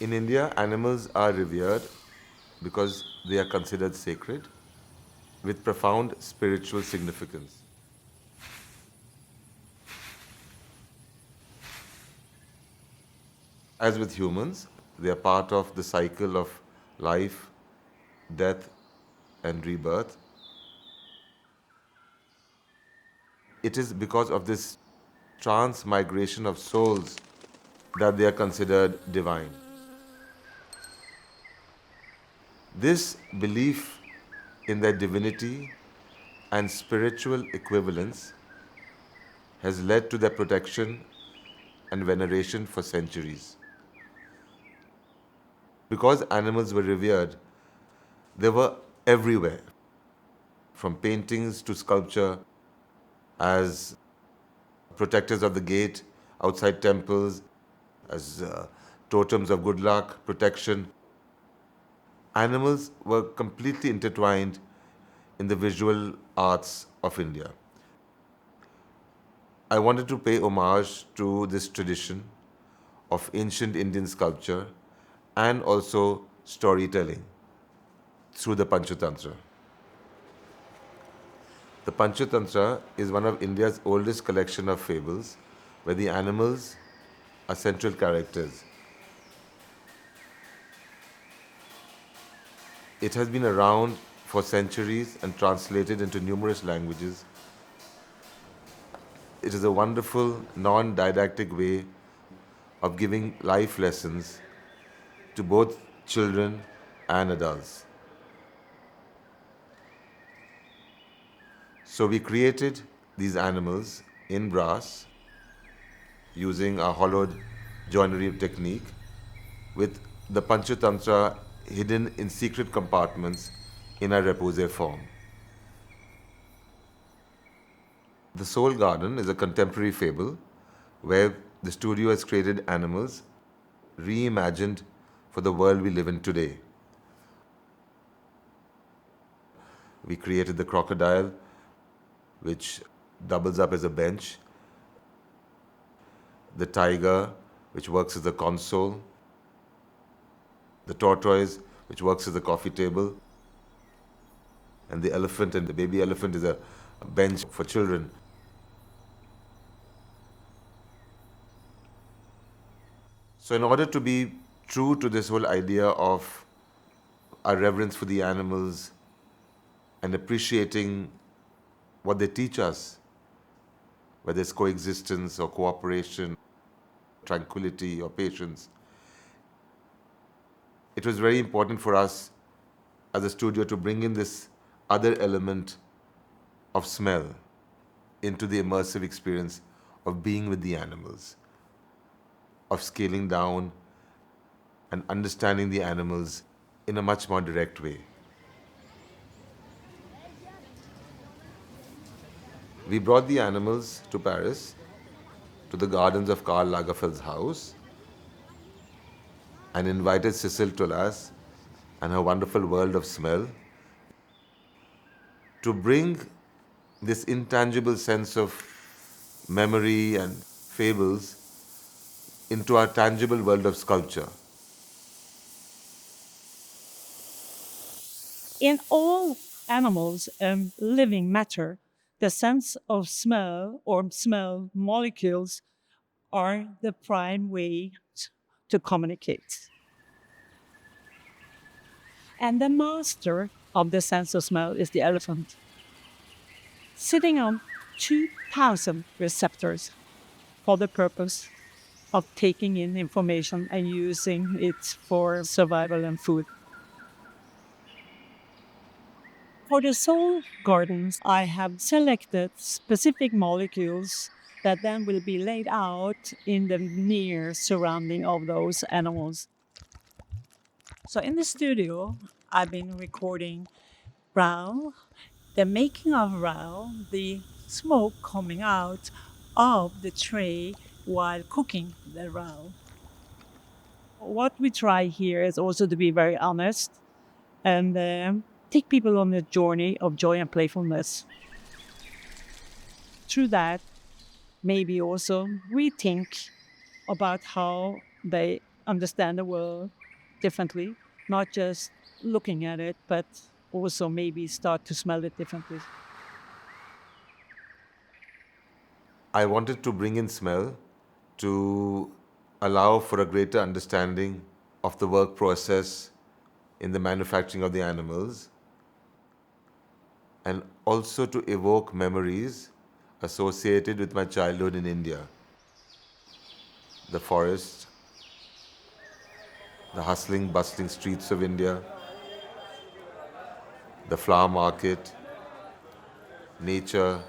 In India, animals are revered because they are considered sacred with profound spiritual significance. As with humans, they are part of the cycle of life, death, and rebirth. It is because of this transmigration of souls that they are considered divine. This belief in their divinity and spiritual equivalence has led to their protection and veneration for centuries. Because animals were revered, they were everywhere, from paintings to sculpture, as protectors of the gate outside temples, as totems of good luck, protection. Animals were completely intertwined in the visual arts of India. I wanted to pay homage to this tradition of ancient Indian sculpture and also storytelling through the Panchatantra. The Panchatantra is one of India's oldest collection of fables where the animals are central characters. It has been around for centuries and translated into numerous languages. It is a wonderful, non didactic way of giving life lessons to both children and adults. So we created these animals in brass using a hollowed joinery technique with the Panchatantra hidden in secret compartments in a repose form. The Soul Garden is a contemporary fable where the studio has created animals reimagined for the world we live in today. We created the crocodile, which doubles up as a bench, the tiger, which works as a console, the tortoise, which works as a coffee table, and the elephant and the baby elephant is a bench for children. So, in order to be true to this whole idea of our reverence for the animals and appreciating what they teach us, whether it's coexistence or cooperation, tranquility or patience, it was very important for us as a studio to bring in this other element of smell into the immersive experience of being with the animals, of scaling down and understanding the animals in a much more direct way. We brought the animals to Paris, to the gardens of Karl Lagerfeld's house, and invited Sissel Tolaas and her wonderful world of smell to bring this intangible sense of memory and fables into our tangible world of sculpture. In all animals and living matter, the sense of smell or smell molecules are the prime way to communicate. And the master of the sense of smell is the elephant, sitting on 2,000 receptors for the purpose of taking in information and using it for survival and food. For the soul gardens, I have selected specific molecules that then will be laid out in the near surrounding of those animals. So in the studio, I've been recording Rao, the making of Rao, the smoke coming out of the tray while cooking the Rao. What we try here is also to be very honest and take people on a journey of joy and playfulness. Through that, maybe also rethink about how they understand the world differently, not just looking at it, but also maybe start to smell it differently. I wanted to bring in smell to allow for a greater understanding of the work process in the manufacturing of the animals, and also to evoke memories associated with my childhood in India. The forest, the hustling, bustling streets of India, the flower market, nature,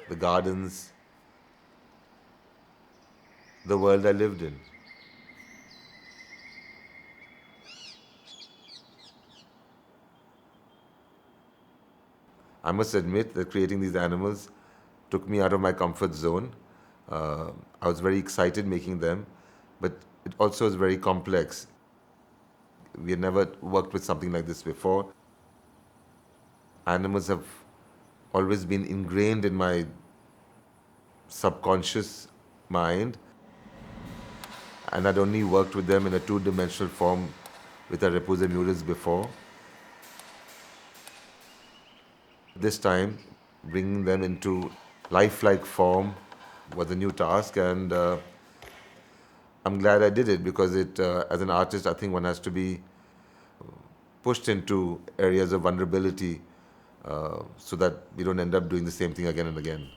the gardens, the world I lived in. I must admit that creating these animals took me out of my comfort zone. I was very excited making them, but it also was very complex. We had never worked with something like this before. Animals have always been ingrained in my subconscious mind, and I'd only worked with them in a two-dimensional form with our repousse murals before. This time, bringing them into lifelike form was a new task, and I'm glad I did it because as an artist, I think one has to be pushed into areas of vulnerability so that we don't end up doing the same thing again and again.